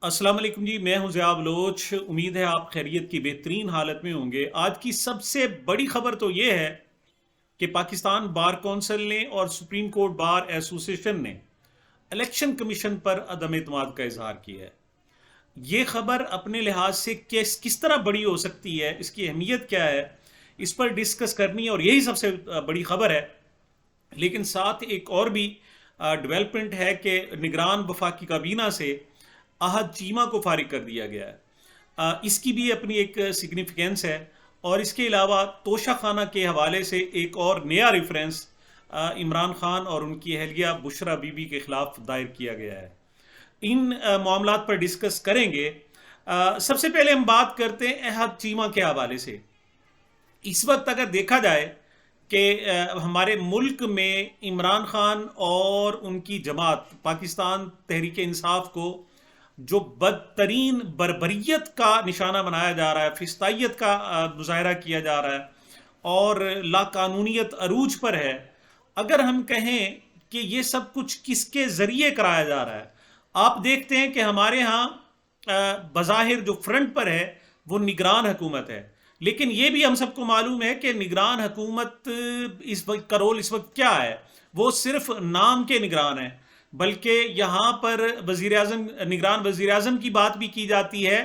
अस्सलाम वालेकुम जी। मैं हूं ज़िया बलोच। उम्मीद है आप खैरियत की बेहतरीन हालत में होंगे। आज की सबसे बड़ी खबर तो ये है कि पाकिस्तान बार कौंसिल ने और सुप्रीम कोर्ट बार एसोसिएशन ने इलेक्शन कमीशन पर अदम एतमाद का इजहार किया है। ये खबर अपने लिहाज से किस तरह बड़ी हो सकती है, इसकी अहमियत क्या है, इस पर डिस्कस करनी है और यही सबसे बड़ी खबर है। लेकिन साथ एक और भी डेवलपमेंट है कि निगरान वफाकी काबीना से अहद चीमा को फारिग कर दिया गया है। इसकी भी अपनी एक सिग्निफिकेंस है। और इसके अलावा तोशा खाना के हवाले से एक और नया रेफरेंस इमरान खान और उनकी अहलिया बुशरा बीबी के खिलाफ दायर किया गया है। इन मामलात पर डिस्कस करेंगे। सबसे पहले हम बात करते हैं अहद चीमा के हवाले से। इस वक्त अगर देखा जाए कि हमारे मुल्क में इमरान खान और उनकी जमात पाकिस्तान तहरीक इंसाफ को जो बदतरीन बर्बरियत का निशाना बनाया जा रहा है, फिस्तायत का मुजाहरा किया जा रहा है और लाकानूनियत अरूज पर है। अगर हम कहें कि ये सब कुछ किसके ज़रिए कराया जा रहा है, आप देखते हैं कि हमारे यहाँ बज़ाहिर जो फ्रंट पर है वो निगरान हुकूमत है। लेकिन ये भी हम सबको मालूम है कि निगरान हुकूमत इस वक्त का रोल इस वक्त क्या है। वो सिर्फ नाम के निगरान है, बल्कि यहाँ पर वज़ीर आज़म, निगरान वज़ीर आज़म की बात भी की जाती है।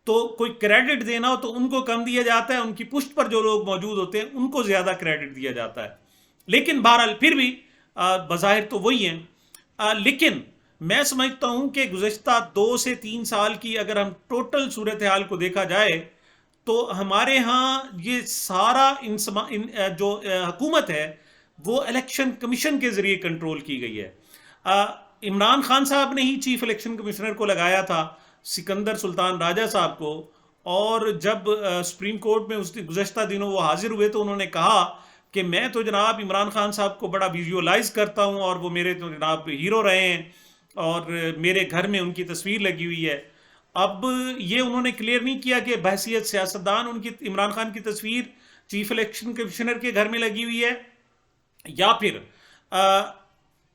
तो कोई क्रेडिट देना हो तो उनको कम दिया जाता है, उनकी पुष्ट पर जो लोग मौजूद होते हैं उनको ज़्यादा क्रेडिट दिया जाता है। लेकिन बहरहाल फिर भी बज़ाहिर तो वही हैं। लेकिन मैं समझता हूँ कि गुज़श्ता 2 से 3 साल की अगर हम टोटल सूरत हाल को देखा जाए तो हमारे यहाँ ये सारा जो हुकूमत है वो इलेक्शन कमीशन के ज़रिए कंट्रोल की गई है। इमरान खान साहब ने ही चीफ इलेक्शन कमिश्नर को लगाया था, सिकंदर सुल्तान राजा साहब को। और जब सुप्रीम कोर्ट में उस गुज़श्ता दिनों वो हाजिर हुए तो उन्होंने कहा कि मैं तो जनाब इमरान खान साहब को बड़ा विजुअलाइज करता हूँ और वो मेरे तो जनाब हीरो रहे हैं और मेरे घर में उनकी तस्वीर लगी हुई है। अब ये उन्होंने क्लियर नहीं किया कि बहसीत सियासतदान उनकी इमरान खान की तस्वीर चीफ इलेक्शन कमिश्नर के घर में लगी हुई है या फिर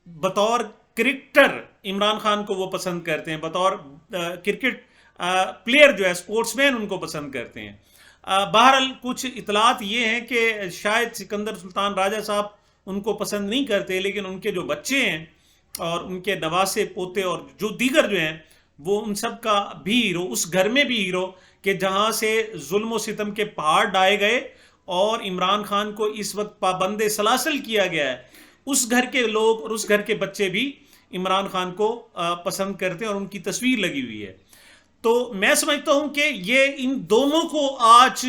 बतौर क्रिकेटर इमरान खान को वो पसंद करते हैं, बतौर क्रिकेट प्लेयर जो है, स्पोर्ट्समैन उनको पसंद करते हैं। बहरहाल कुछ इतलात ये हैं कि शायद सिकंदर सुल्तान राजा साहब उनको पसंद नहीं करते, लेकिन उनके जो बच्चे हैं और उनके नवासे पोते और जो दीगर जो हैं वो उन सब का भी हीरो, उस घर में भी हीरो कि जहाँ से जुल्म व सितम के पहाड़ डाए गए और इमरान खान को इस वक्त पाबंदे सलासल किया गया है, उस घर के लोग और उस घर के बच्चे भी इमरान खान को पसंद करते हैं और उनकी तस्वीर लगी हुई है। तो मैं समझता हूं कि ये इन दोनों को आज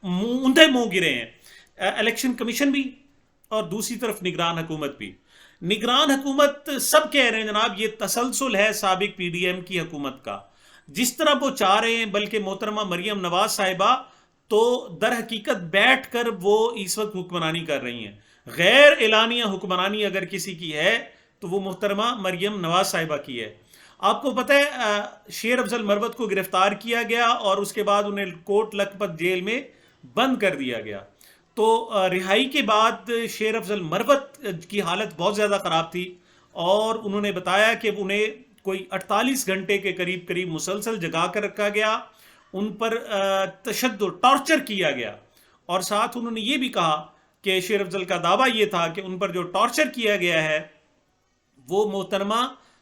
ऊंधे मुंह गिरे हैं, इलेक्शन कमीशन भी और दूसरी तरफ निगरान हुकूमत भी। निगरान हुकूमत सब कह रहे हैं जनाब ये तसलसल है साबिक पीडीएम की हुकूमत का, जिस तरह वो चाह रहे हैं। बल्कि मोहतरमा मरियम नवाज साहिबा तो दर हकीकत बैठ कर वो इस वक्त हुक्मरानी कर रही हैं। गैर एलानिया हुक्मरानी अगर किसी की है तो वो मोहतरमा मरियम नवाज साहिबा की है। आपको पता है शेर अफजल मरवत को गिरफ्तार किया गया और उसके बाद उन्हें कोट लखपत जेल में बंद कर दिया गया। तो रिहाई के बाद शेर अफजल मरवत की हालत बहुत ज़्यादा ख़राब थी और उन्होंने बताया कि उन्हें कोई 48 घंटे के करीब करीब मुसलसल जगा कर रखा गया, उन पर तशद्दुद टॉर्चर किया गया। और साथ उन्होंने ये भी कहा कि शेर अफजल का दावा ये था कि उन पर जो टॉर्चर किया गया है वो मोहतरमा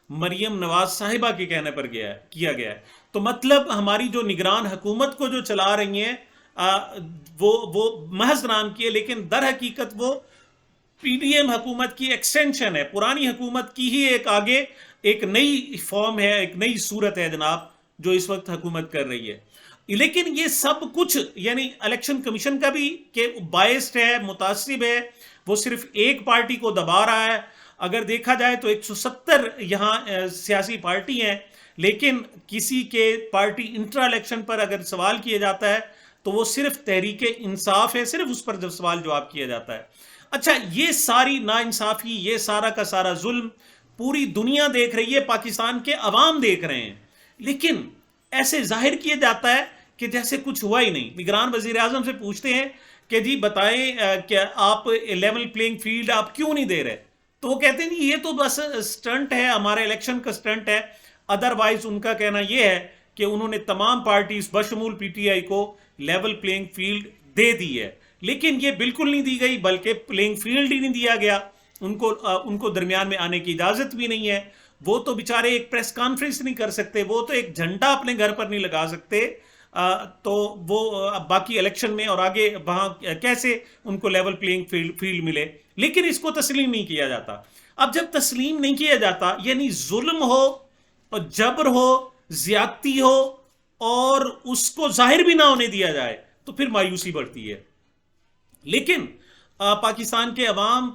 मरियम नवाज साहिबा के कहने पर किया गया है। तो मतलब हमारी जो निगरान हुकूमत को जो चला रही हैं वो महज नाम की है, लेकिन दर हकीकत वो पीडीएम हुकूमत की एक्सटेंशन है, पुरानी हुकूमत की ही एक आगे एक नई फॉर्म है, एक नई सूरत है जनाब जो इस वक्त हुकूमत कर रही है। लेकिन ये सब कुछ यानी इलेक्शन कमीशन का भी कि बायस्ड है, मुतासिब है, वो सिर्फ एक पार्टी को दबा रहा है। अगर देखा जाए तो 170 यहाँ सियासी पार्टी हैं, लेकिन किसी के पार्टी इंट्रा इलेक्शन पर अगर सवाल किया जाता है तो वो सिर्फ तहरीक इंसाफ है, सिर्फ उस पर जब सवाल जवाब किया जाता है। अच्छा, ये सारी नाइंसाफ़ी, ये सारा का सारा जुल्म पूरी दुनिया देख रही है, पाकिस्तान के अवाम देख रहे हैं, लेकिन ऐसे जाहिर किया जाता है कि जैसे कुछ हुआ ही नहीं। निगरान वज़ीर आज़म से पूछते हैं कि जी बताएं क्या आप लेवल प्लेइंग फील्ड आप क्यों नहीं दे रहे, तो वो कहते हैं जी ये तो बस स्टंट है, हमारे इलेक्शन का स्टंट है, ادروائز ان کا کہنا یہ ہے کہ انہوں نے تمام پارٹیز بشمول پی ٹی آئی کو لیول پلینگ فیلڈ دے دی ہے، لیکن یہ بالکل نہیں دی گئی، بلکہ پلینگ فیلڈ ہی نہیں دیا گیا، ان کو درمیان میں آنے کی اجازت بھی نہیں ہے۔ وہ تو بیچارے ایک پریس کانفرنس نہیں کر سکتے، وہ تو ایک جھنڈا اپنے گھر پر نہیں لگا سکتے، تو وہ باقی الیکشن میں اور آگے وہاں کیسے ان کو لیول پلینگ فیلڈ ملے؟ لیکن اس کو تسلیم نہیں کیا جاتا۔ اب جب تسلیم نہیں کیا جاتا، یعنی ظلم ہو اور جبر ہو، زیادتی ہو، اور اس کو ظاہر بھی نہ ہونے دیا جائے، تو پھر مایوسی بڑھتی ہے۔ لیکن پاکستان کے عوام،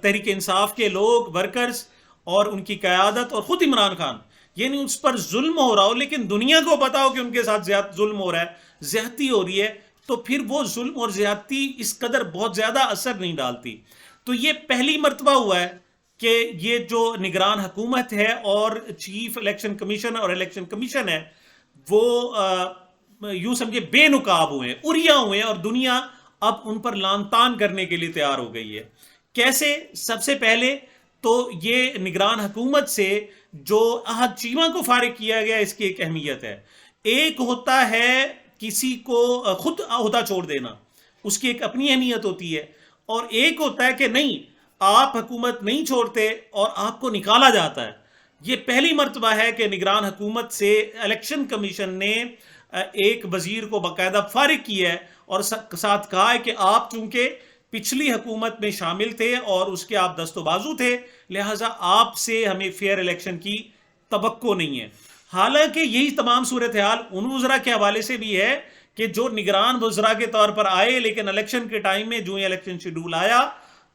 تحریک انصاف کے لوگ، ورکرز اور ان کی قیادت اور خود عمران خان، یعنی اس پر ظلم ہو رہا ہو لیکن دنیا کو پتا ہو کہ ان کے ساتھ ظلم ہو رہا ہے، زیادتی ہو رہی ہے، تو پھر وہ ظلم اور زیادتی اس قدر بہت زیادہ اثر نہیں ڈالتی۔ تو یہ پہلی مرتبہ ہوا ہے کہ یہ جو نگران حکومت ہے اور چیف الیکشن کمیشن اور الیکشن کمیشن ہے، وہ یوں سمجھے بے نقاب ہوئے ہیں، اریا ہوئے ہیں، اور دنیا اب ان پر لان تان کرنے کے لیے تیار ہو گئی ہے۔ کیسے؟ سب سے پہلے تو یہ نگران حکومت سے جو عہد چیمہ کو فارغ کیا گیا، اس کی ایک اہمیت ہے۔ ایک ہوتا ہے کسی کو خود عہدہ چھوڑ دینا، اس کی ایک اپنی اہمیت ہوتی ہے، اور ایک ہوتا ہے کہ نہیں، آپ حکومت نہیں چھوڑتے اور آپ کو نکالا جاتا ہے۔ یہ پہلی مرتبہ ہے کہ نگران حکومت سے الیکشن کمیشن نے ایک وزیر کو باقاعدہ فارغ کیا ہے، اور ساتھ کہا ہے کہ آپ چونکہ پچھلی حکومت میں شامل تھے اور اس کے آپ دست و بازو تھے، لہٰذا آپ سے ہمیں فیئر الیکشن کی توقع نہیں ہے۔ حالانکہ یہی تمام صورتحال ان وزراء کے حوالے سے بھی ہے کہ جو نگران وزراء کے طور پر آئے، لیکن الیکشن کے ٹائم میں جو ہی الیکشن شیڈول آیا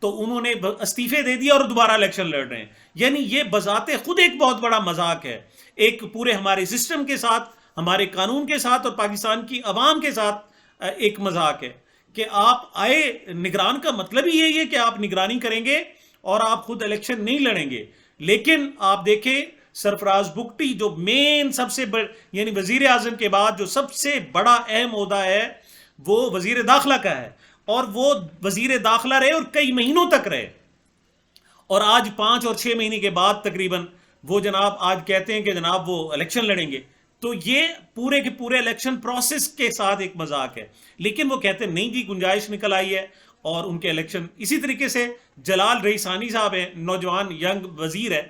تو انہوں نے استعفے دے دیا اور دوبارہ الیکشن لڑ رہے ہیں۔ یعنی یہ بذات خود ایک بہت بڑا مذاق ہے، ایک پورے ہمارے سسٹم کے ساتھ، ہمارے قانون کے ساتھ اور پاکستان کی عوام کے ساتھ ایک مذاق ہے کہ آپ آئے، نگران کا مطلب ہی یہی ہے کہ آپ نگرانی کریں گے اور آپ خود الیکشن نہیں لڑیں گے۔ لیکن آپ دیکھیں سرفراز بگٹی جو مین سب سے یعنی وزیر اعظم کے بعد جو سب سے بڑا اہم عہدہ ہے، وہ وزیر داخلہ کا ہے، اور وہ وزیر داخلہ رہے اور کئی مہینوں تک رہے، اور آج 5 اور 6 مہینے کے بعد تقریباً وہ جناب آج کہتے ہیں کہ جناب وہ الیکشن لڑیں گے۔ تو یہ پورے کے پورے الیکشن پروسیس کے ساتھ ایک مذاق ہے، لیکن وہ کہتے ہیں نہیں جی گنجائش نکل آئی ہے، اور ان کے الیکشن اسی طریقے سے جلال رئیسانی صاحب ہیں، نوجوان ینگ وزیر ہے،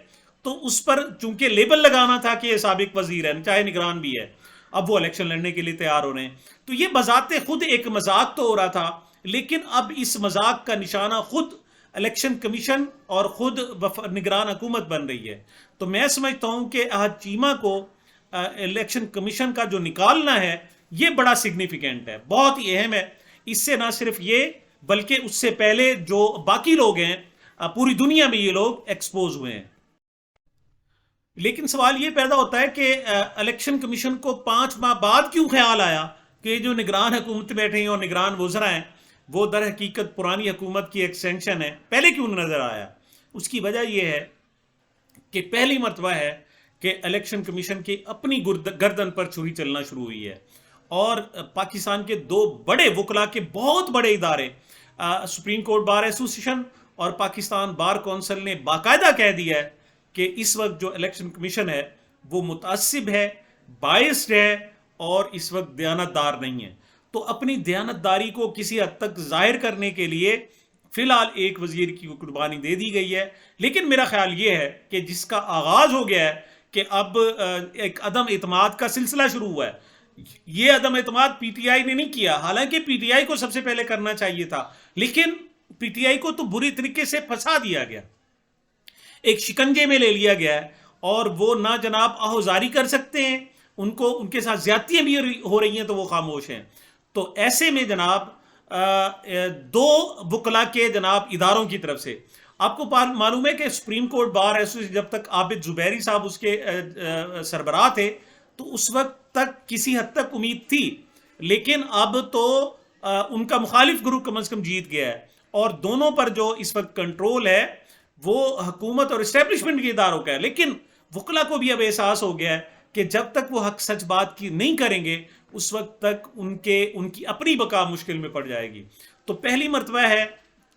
تو اس پر چونکہ لیبل لگانا تھا کہ یہ سابق وزیر ہے، چاہے نگران بھی ہے، اب وہ الیکشن لڑنے کے لیے تیار ہو رہے ہیں۔ تو یہ بذات خود ایک مذاق تو ہو رہا تھا، لیکن اب اس مذاق کا نشانہ خود الیکشن کمیشن اور خود نگران حکومت بن رہی ہے۔ تو میں سمجھتا ہوں کہ عہد چیمہ کو الیکشن کمیشن کا جو نکالنا ہے، یہ بڑا سگنیفیکنٹ ہے، بہت ہی اہم ہے۔ اس سے نہ صرف یہ بلکہ اس سے پہلے جو باقی لوگ ہیں پوری دنیا میں یہ لوگ ایکسپوز ہوئے ہیں۔ لیکن سوال یہ پیدا ہوتا ہے کہ الیکشن کمیشن کو 5 ماہ بعد کیوں خیال آیا کہ جو نگران حکومت بیٹھے ہیں اور نگران وزراء ہیں وہ در حقیقت پرانی حکومت کی ایکسٹینشن ہے؟ پہلے کیوں نظر آیا؟ اس کی وجہ یہ ہے کہ پہلی مرتبہ ہے کہ الیکشن کمیشن کی اپنی گردن پر چھری چلنا شروع ہوئی ہے، اور پاکستان کے 2 بڑے وکلاء کے بہت بڑے ادارے، سپریم کورٹ بار ایسوسیشن اور پاکستان بار کونسل نے باقاعدہ کہہ دیا ہے کہ اس وقت جو الیکشن کمیشن ہے وہ متعصب ہے، بائسڈ ہے، اور اس وقت دیانتدار نہیں ہے۔ تو اپنی دیانتداری کو کسی حد تک ظاہر کرنے کے لیے فی الحال ایک وزیر کی قربانی دے دی گئی ہے، لیکن میرا خیال یہ ہے کہ جس کا آغاز ہو گیا ہے کہ اب ایک عدم اعتماد کا سلسلہ شروع ہوا ہے۔ یہ عدم اعتماد پی ٹی آئی نے نہیں کیا، حالانکہ پی ٹی آئی کو سب سے پہلے کرنا چاہیے تھا، لیکن پی ٹی آئی کو تو بری طریقے سے پھنسا دیا گیا، ایک شکنجے میں لے لیا گیا ہے، اور وہ نہ جناب آہوزاری کر سکتے ہیں، ان کے ساتھ زیادتیاں بھی ہو رہی ہیں تو وہ خاموش ہیں۔ تو ایسے میں جناب 2 وکلاء کے جناب اداروں کی طرف سے، آپ کو معلوم ہے کہ سپریم کورٹ بار ایسوسیشن جب تک عابد زبیری صاحب اس کے سربراہ تھے تو اس وقت تک کسی حد تک امید تھی، لیکن اب تو ان کا مخالف گروپ کم از کم جیت گیا ہے، اور دونوں پر جو اس وقت کنٹرول ہے وہ حکومت اور اسٹیبلشمنٹ کے اداروں کا ہے۔ لیکن وکلاء کو بھی اب احساس ہو گیا ہے کہ جب تک وہ حق سچ بات کی نہیں کریں گے اس وقت تک ان کی اپنی بقا مشکل میں پڑ جائے گی۔ تو پہلی مرتبہ ہے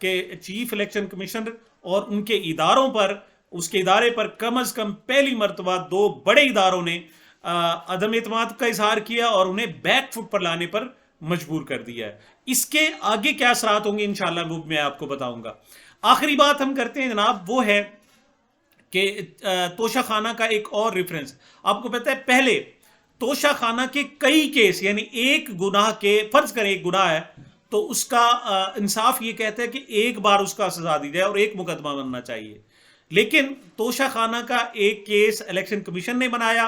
کہ چیف الیکشن کمیشنر اور ان کے اداروں پر उसके इदारे पर कम अज कम पहली मरतबा 2 बड़े इदारों ने अदम एतमाद का इजहार किया और उन्हें बैक फुट पर लाने पर मजबूर कर दिया है। इसके आगे क्या असरात होंगे इंशाअल्लाह वो मैं आपको बताऊंगा। आखिरी बात हम करते हैं जनाब, वो है कि तोशा खाना का एक और रेफरेंस आपको पता है। पहले तोशा खाना के कई केस, यानी एक गुनाह के, फर्ज करें एक गुनाह है तो उसका इंसाफ ये कहता है कि एक बार उसका सजा दी जाए और एक मुकदमा बनना चाहिए। लेकिन तोशा खाना का एक केस इलेक्शन कमीशन ने बनाया,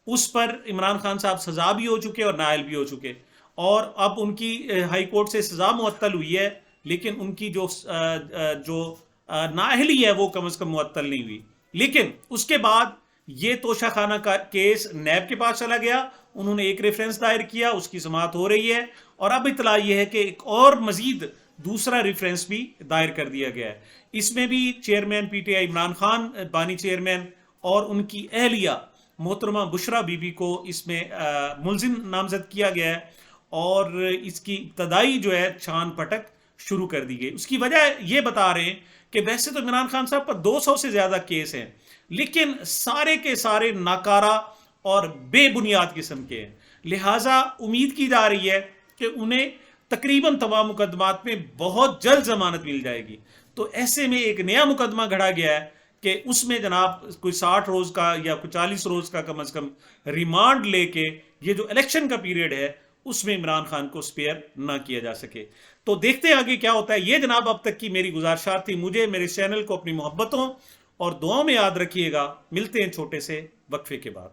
उस पर इमरान खान साहब सजा भी हो चुके और नाअहल भी हो चुके, और अब उनकी हाई कोर्ट से सजा मुअत्तल हुई है, लेकिन उनकी जो नाअहली है वो कम अज कम मुअत्तल नहीं हुई। लेकिन उसके बाद ये तोशा खाना का केस नैब के पास चला गया, उन्होंने एक रेफरेंस दायर किया, उसकी समाअत हो रही है, और अब इतला ये है कि एक और मजीद दूसरा रेफरेंस भी दायर कर दिया गया है। इसमें भी चेयरमैन पीटीआई इमरान खान बानी चेयरमैन और उनकी अहलिया मोहतरमा बुशरा बीबी को इसमें मुलजिम नामजद किया गया है, और इसकी इब्तदाई जो है छान पटक शुरू कर दी गई। उसकी वजह ये बता रहे हैं कि वैसे तो इमरान खान साहब पर 200 से ज्यादा केस हैं, लेकिन सारे के सारे नाकारा और बेबुनियाद किस्म के हैं, लिहाजा उम्मीद की जा रही है कि उन्हें तकरीबन तमाम मुकदमात में बहुत जल्द जमानत मिल जाएगी। तो ऐसे में एक नया मुकदमा घड़ा गया है कि उसमें जनाब कोई 60 रोज का या कोई 40 रोज का कम अज कम रिमांड लेके ये जो इलेक्शन का पीरियड है उसमें इमरान खान को स्पेयर ना किया जा सके। तो देखते हैं आगे क्या होता है। ये जनाब अब तक की मेरी गुजारिशात थी। मुझे, मेरे चैनल को अपनी मोहब्बतों और दुआओं में याद रखिएगा। मिलते हैं छोटे से वक्फे के बाद।